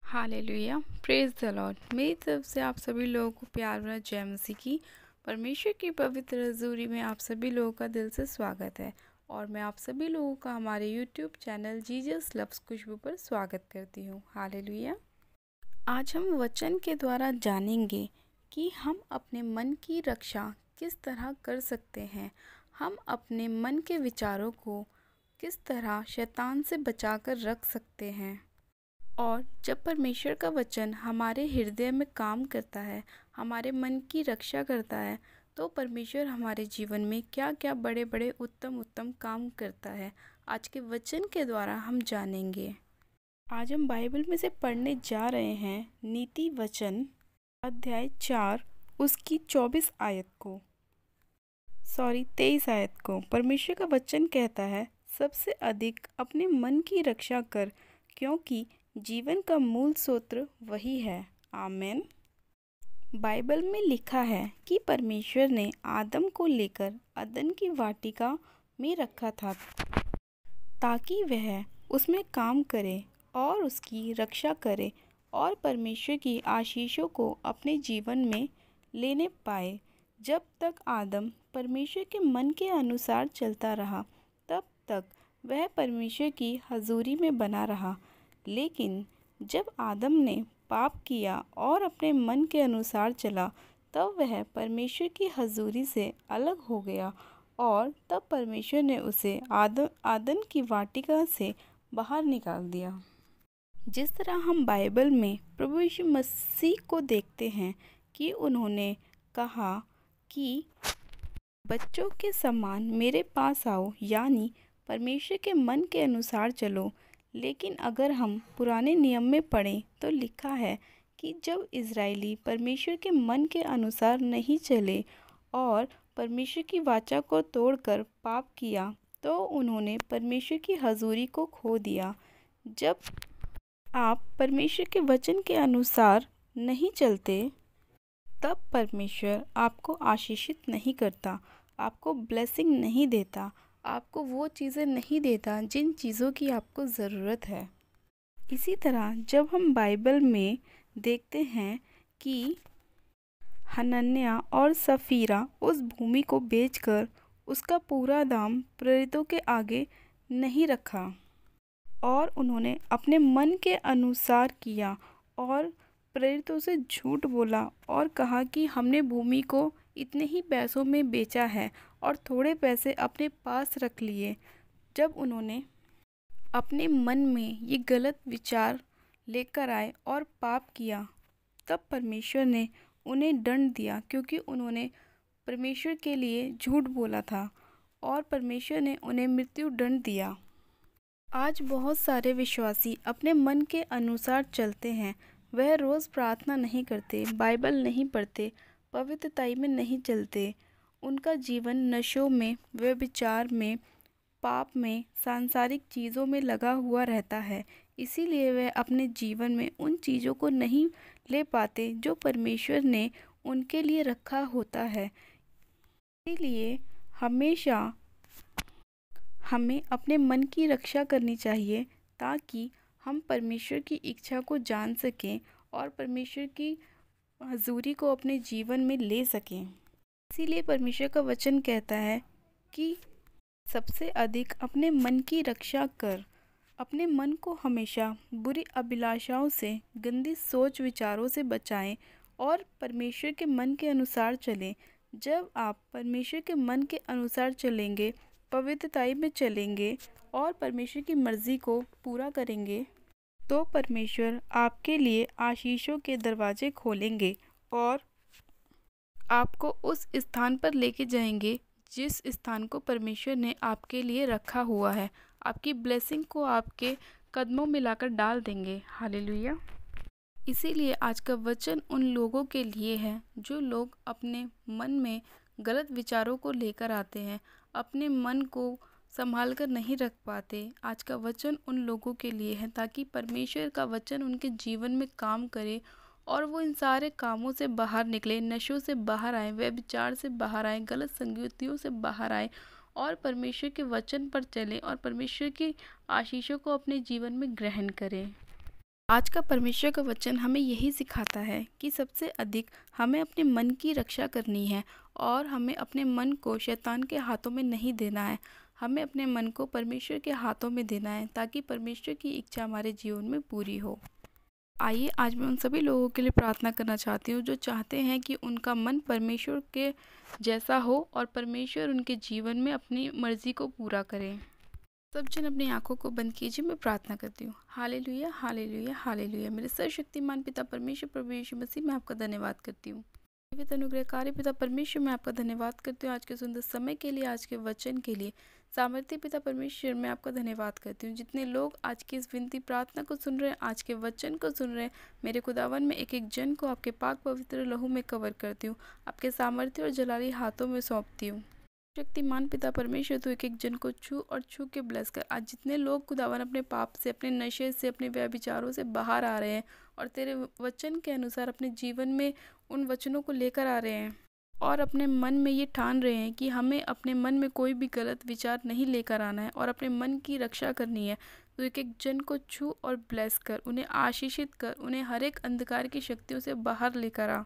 Hallelujah, praise the Lord. मेरी तरफ से आप सभी लोगों को प्यार भरा जय मसीह की। परमेश्वर की पवित्र हजूरी में आप सभी लोगों का दिल से स्वागत है और मैं आप सभी लोगों का हमारे यूट्यूब चैनल जीसस लव्स खुशबू पर स्वागत करती हूँ। हालेलुया। आज हम वचन के द्वारा जानेंगे कि हम अपने मन की रक्षा किस तरह कर सकते हैं। हम अपने मन के विचारों को किस तरह शैतान से बचाकर रख सकते हैं। और जब परमेश्वर का वचन हमारे हृदय में काम करता है, हमारे मन की रक्षा करता है, तो परमेश्वर हमारे जीवन में क्या क्या बड़े बड़े उत्तम उत्तम काम करता है, आज के वचन के द्वारा हम जानेंगे। आज हम बाइबल में से पढ़ने जा रहे हैं नीति वचन अध्याय 4 उसकी 23 आयत को। परमेश्वर का वचन कहता है, सबसे अधिक अपने मन की रक्षा कर, क्योंकि जीवन का मूल सूत्र वही है। आमीन। बाइबल में लिखा है कि परमेश्वर ने आदम को लेकर अदन की वाटिका में रखा था ताकि वह उसमें काम करे और उसकी रक्षा करे और परमेश्वर की आशीषों को अपने जीवन में लेने पाए। जब तक आदम परमेश्वर के मन के अनुसार चलता रहा, तब तक वह परमेश्वर की हजूरी में बना रहा। लेकिन जब आदम ने पाप किया और अपने मन के अनुसार चला, तब वह परमेश्वर की हजूरी से अलग हो गया और तब परमेश्वर ने उसे आदन की वाटिका से बाहर निकाल दिया। जिस तरह हम बाइबल में प्रभु यीशु मसीह को देखते हैं कि उन्होंने कहा कि बच्चों के समान मेरे पास आओ, यानी परमेश्वर के मन के अनुसार चलो। लेकिन अगर हम पुराने नियम में पढ़ें तो लिखा है कि जब इज़राइली परमेश्वर के मन के अनुसार नहीं चले और परमेश्वर की वाचा को तोड़कर पाप किया, तो उन्होंने परमेश्वर की हजूरी को खो दिया। जब आप परमेश्वर के वचन के अनुसार नहीं चलते, तब परमेश्वर आपको आशीषित नहीं करता, आपको ब्लेसिंग नहीं देता, आपको वो चीज़ें नहीं देता जिन चीज़ों की आपको ज़रूरत है। इसी तरह जब हम बाइबल में देखते हैं कि हनन्याह और सफीरा उस भूमि को बेचकर उसका पूरा दाम प्रेरितों के आगे नहीं रखा और उन्होंने अपने मन के अनुसार किया और प्रेरितों से झूठ बोला और कहा कि हमने भूमि को इतने ही पैसों में बेचा है और थोड़े पैसे अपने पास रख लिए। जब उन्होंने अपने मन में ये गलत विचार लेकर आए और पाप किया, तब परमेश्वर ने उन्हें दंड दिया, क्योंकि उन्होंने परमेश्वर के लिए झूठ बोला था और परमेश्वर ने उन्हें मृत्यु दंड दिया। आज बहुत सारे विश्वासी अपने मन के अनुसार चलते हैं। वह रोज़ प्रार्थना नहीं करते, बाइबल नहीं पढ़ते, पवित्रताई में नहीं चलते। उनका जीवन नशों में, व्यभिचार में, पाप में, सांसारिक चीज़ों में लगा हुआ रहता है। इसीलिए वे अपने जीवन में उन चीज़ों को नहीं ले पाते जो परमेश्वर ने उनके लिए रखा होता है। इसीलिए हमेशा हमें अपने मन की रक्षा करनी चाहिए ताकि हम परमेश्वर की इच्छा को जान सकें और परमेश्वर की हजूरी को अपने जीवन में ले सकें। इसीलिए परमेश्वर का वचन कहता है कि सबसे अधिक अपने मन की रक्षा कर। अपने मन को हमेशा बुरी अभिलाषाओं से, गंदी सोच विचारों से बचाएं और परमेश्वर के मन के अनुसार चलें। जब आप परमेश्वर के मन के अनुसार चलेंगे, पवित्रताई में चलेंगे और परमेश्वर की मर्ज़ी को पूरा करेंगे, तो परमेश्वर आपके लिए आशीषों के दरवाजे खोलेंगे और आपको उस स्थान पर लेके जाएंगे जिस स्थान को परमेश्वर ने आपके लिए रखा हुआ है। आपकी ब्लेसिंग को आपके कदमों में लाकर डाल देंगे। हालेलुया। इसीलिए आज का वचन उन लोगों के लिए है जो लोग अपने मन में गलत विचारों को लेकर आते हैं, अपने मन को संभाल कर नहीं रख पाते। आज का वचन उन लोगों के लिए है ताकि परमेश्वर का वचन उनके जीवन में काम करे और वो इन सारे कामों से बाहर निकले, नशों से बाहर आए, व्यभिचार से बाहर आए, गलत संगतियों से बाहर आए और परमेश्वर के वचन पर चले और परमेश्वर की आशीषों को अपने जीवन में ग्रहण करें। आज का परमेश्वर का वचन हमें यही सिखाता है कि सबसे अधिक हमें अपने मन की रक्षा करनी है और हमें अपने मन को शैतान के हाथों में नहीं देना है। हमें अपने मन को परमेश्वर के हाथों में देना है ताकि परमेश्वर की इच्छा हमारे जीवन में पूरी हो। आइए आज मैं उन सभी लोगों के लिए प्रार्थना करना चाहती हूँ जो चाहते हैं कि उनका मन परमेश्वर के जैसा हो और परमेश्वर उनके जीवन में अपनी मर्जी को पूरा करें। सब जन अपनी आंखों को बंद कीजिए। मैं प्रार्थना करती हूँ। Hallelujah, hallelujah, hallelujah. मेरे सर्वशक्तिमान पिता परमेश्वर प्रभु यीशु मसीह, मैं आपका धन्यवाद करती हूँ। जीवित अनुग्रहकारी पिता परमेश्वर, मैं आपका धन्यवाद करती हूँ आज के सुंदर समय के लिए, आज के वचन के लिए। सामर्थ्य पिता परमेश्वर, मैं आपका धन्यवाद करती हूँ। जितने लोग आज की इस विनती प्रार्थना को सुन रहे हैं, आज के वचन को सुन रहे हैं, मेरे खुदावन में एक एक जन को आपके पाक पवित्र लहू में कवर करती हूँ, आपके सामर्थ्य और जलाली हाथों में सौंपती हूँ। शक्तिमान पिता परमेश्वर, तो एक एक जन को छू और छू के ब्लेस कर। आज जितने लोग खुदावन अपने पाप से, अपने नशे से, अपने व्यभिचारों से बाहर आ रहे हैं और तेरे वचन के अनुसार अपने जीवन में उन वचनों को लेकर आ रहे हैं और अपने मन में ये ठान रहे हैं कि हमें अपने मन में कोई भी गलत विचार नहीं लेकर आना है और अपने मन की रक्षा करनी है, तो एक एक जन को छू और ब्लेस कर, उन्हें आशीषित कर, उन्हें हर एक अंधकार की शक्तियों से बाहर लेकर आ।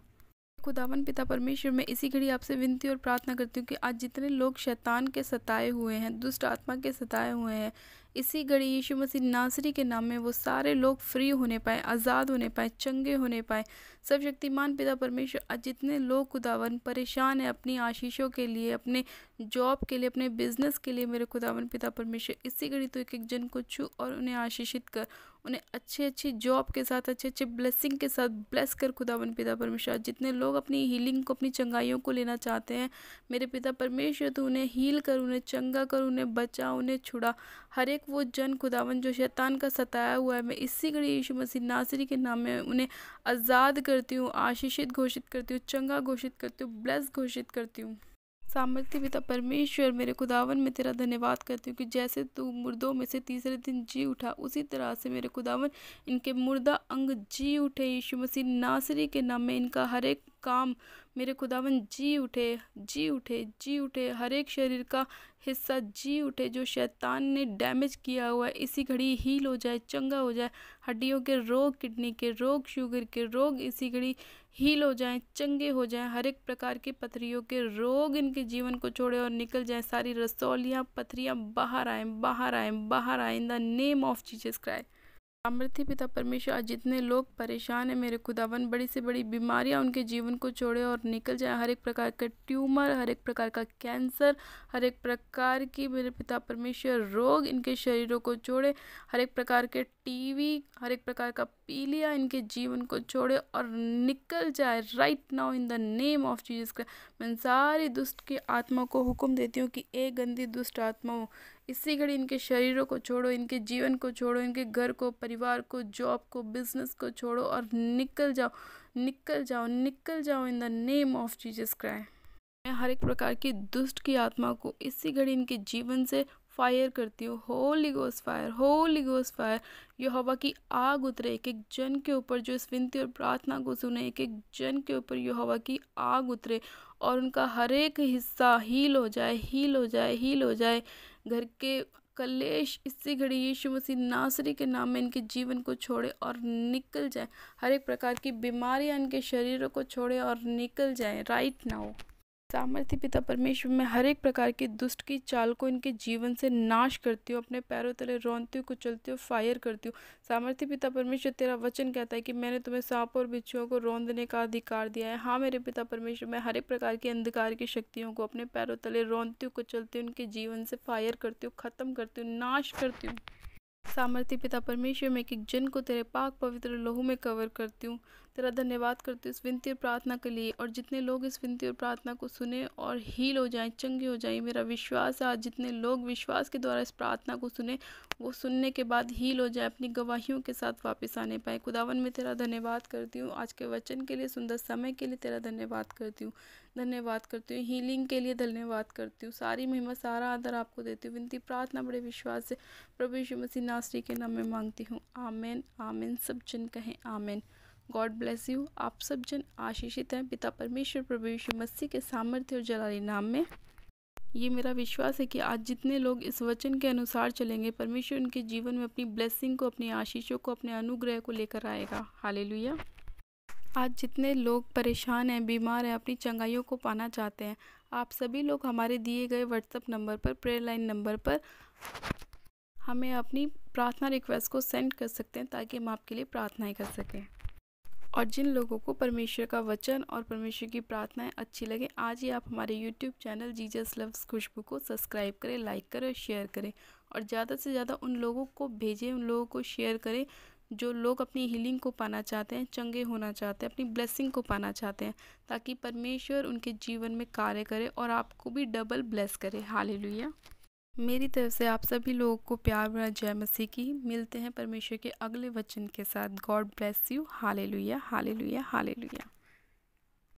खुदावन पिता परमेश्वर, मैं इसी घड़ी आपसे विनती और प्रार्थना करती हूँ कि आज जितने लोग शैतान के सताए हुए हैं, दुष्ट आत्मा के सताए हुए हैं, इसी घड़ी यीशु मसीह नासरी के नाम में वो सारे लोग फ्री होने पाए, आज़ाद होने पाए, चंगे होने पाए। सब शक्तिमान पिता परमेश्वर, आज जितने लोग खुदावन परेशान हैं अपनी आशीषों के लिए, अपने जॉब के लिए, अपने बिजनेस के लिए, मेरे खुदावन पिता परमेश्वर, इसी घड़ी तो एक एक जन को छू और उन्हें आशीषित कर, उन्हें अच्छी अच्छी जॉब के साथ, अच्छे अच्छे ब्लेसिंग के साथ ब्लेस कर खुदावन पिता परमेश्वर। जितने लोग अपनी हीलिंग को, अपनी चंगाइयों को लेना चाहते हैं, मेरे पिता परमेश्वर, तो उन्हें हील कर, उन्हें चंगा कर, उन्हें बचा, उन्हें छुड़ा। हर एक वो जन खुदावन जो शैतान का सताया हुआ है, मैं इसी घड़ी यीशु मसीह नासरी के नाम में उन्हें आज़ाद करती हूँ, आशीषित घोषित करती हूँ, चंगा घोषित करती हूँ, ब्लेस घोषित करती हूँ। सामर्थ्य पिता परमेश्वर, मेरे खुदावन में तेरा धन्यवाद करती हूँ कि जैसे तू मुर्दों में से तीसरे दिन जी उठा, उसी तरह से मेरे खुदावन इनके मुर्दा अंग जी उठे। यीशु मसीह नासरी के नाम में इनका हर एक काम मेरे खुदावन जी उठे, जी उठे, जी उठे। हर एक शरीर का हिस्सा जी उठे जो शैतान ने डैमेज किया हुआ है, इसी घड़ी हील हो जाए, चंगा हो जाए। हड्डियों के रोग, किडनी के रोग, शुगर के रोग इसी घड़ी हील हो जाएं, चंगे हो जाएं। हर एक प्रकार के पथरियों के रोग इनके जीवन को छोड़े और निकल जाएं। सारी रसौलियाँ, पथरियाँ बाहर आएं, बाहर आएं, बाहर आएं, in the name of Jesus Christ. सामर्थ्य पिता परमेश्वर, आज जितने लोग परेशान हैं, मेरे खुदावन बड़ी से बड़ी बीमारियां उनके जीवन को छोड़े और निकल जाए। हर एक प्रकार का ट्यूमर, हर एक प्रकार का कैंसर, हर एक प्रकार की मेरे पिता परमेश्वर रोग इनके शरीरों को छोड़े। हर एक प्रकार के टीवी, हर एक प्रकार का पीलिया इनके जीवन को छोड़े और निकल जाए right now in the name of Jesus Christ. मैं सारी दुष्ट की आत्मा को हुक्म देती हूँ कि एक गंदी दुष्ट आत्मा इसी घड़ी इनके शरीरों को छोड़ो, इनके जीवन को छोड़ो, इनके घर को, परिवार को, जॉब को, बिजनेस को छोड़ो और निकल जाओ, निकल जाओ, निकल जाओ in the name of Jesus Christ. मैं हर एक प्रकार की दुष्ट की आत्मा को इसी घड़ी इनके जीवन से फायर करती हूँ। Holy ghost fire, holy ghost fire. यहोवा की आग उतरे एक एक जन के ऊपर जो इस विनती और प्रार्थना को सुने, एक एक जन के ऊपर यहोवा की आग उतरे और उनका हर एक हिस्सा हील हो जाए, हील हो जाए, हील हो जाए। घर के कलेश इसी घड़ी यीशु मसीह नासरी के नाम में इनके जीवन को छोड़े और निकल जाए। हर एक प्रकार की बीमारियां इनके शरीरों को छोड़े और निकल जाए राइट नाउ। सामर्थ्य पिता परमेश्वर, मैं हर एक प्रकार की दुष्ट की चाल को इनके जीवन से नाश करती हूँ, अपने पैरों तले रौंदती हूँ, कुचलती हूँ, फायर करती हूँ। सामर्थ्य पिता परमेश्वर, तेरा वचन कहता है कि मैंने तुम्हें सांप और बिच्छुओं को रौंदने का अधिकार दिया है। हाँ मेरे पिता परमेश्वर, मैं हर एक प्रकार की अंधकार की शक्तियों को अपने पैरों तले रौंदती हूँ, कुचलती हूँ, उनके जीवन से फायर करती हूँ, ख़त्म करती हूँ, नाश करती हूँ। सामर्थ्य पिता परमेश्वर, मैं एक एक जन को तेरे पाक पवित्र लहू में कवर करती हूँ। तेरा धन्यवाद करती हूँ इस विनती और प्रार्थना के लिए, और जितने लोग इस विनती और प्रार्थना को सुने और हील हो जाएं, चंगे हो जाएं, मेरा विश्वास है आज जितने लोग विश्वास के द्वारा इस प्रार्थना को सुने, वो सुनने के बाद हील हो जाए, अपनी गवाहियों के साथ वापस आने पाए। खुदावन मैं तेरा धन्यवाद करती हूँ आज के वचन के लिए, सुंदर समय के लिए तेरा धन्यवाद करती हूँ, धन्यवाद करती हूँ। हीलिंग के लिए धन्यवाद करती हूँ। सारी महिमा, सारा आदर आपको देती हूँ। विनती प्रार्थना बड़े विश्वास से प्रभु यीशु मसीह नासरी के नाम में मांगती हूँ, आमेन, आमेन। सब जन कहें आमेन। God bless you. आप सब जन आशीषित हैं पिता परमेश्वर प्रभु यीशु मसीह के सामर्थ्य और जलाली नाम में, ये मेरा विश्वास है कि आज जितने लोग इस वचन के अनुसार चलेंगे, परमेश्वर उनके जीवन में अपनी ब्लेसिंग को, अपनी आशीषों को, अपने अनुग्रह को लेकर आएगा। हालेलुया। आज जितने लोग परेशान हैं, बीमार हैं, अपनी चंगाइयों को पाना चाहते हैं, आप सभी लोग हमारे दिए गए व्हाट्सएप नंबर पर, प्रेयर लाइन नंबर पर हमें अपनी प्रार्थना रिक्वेस्ट को सेंड कर सकते हैं, ताकि हम आपके लिए प्रार्थनाएं कर सकें। और जिन लोगों को परमेश्वर का वचन और परमेश्वर की प्रार्थनाएं अच्छी लगे, आज ही आप हमारे यूट्यूब चैनल जीसस लव्स खुशबू को सब्सक्राइब करें, लाइक करें और शेयर करें। और ज़्यादा से ज़्यादा उन लोगों को भेजें, उन लोगों को शेयर करें जो लोग अपनी हीलिंग को पाना चाहते हैं, चंगे होना चाहते हैं, अपनी ब्लेसिंग को पाना चाहते हैं, ताकि परमेश्वर उनके जीवन में कार्य करे और आपको भी डबल ब्लेस करे। हालेलुया। मेरी तरफ से आप सभी लोगों को प्यार भरा जय मसीह की। मिलते हैं परमेश्वर के अगले वचन के साथ। God bless you. Hallelujah, hallelujah, hallelujah.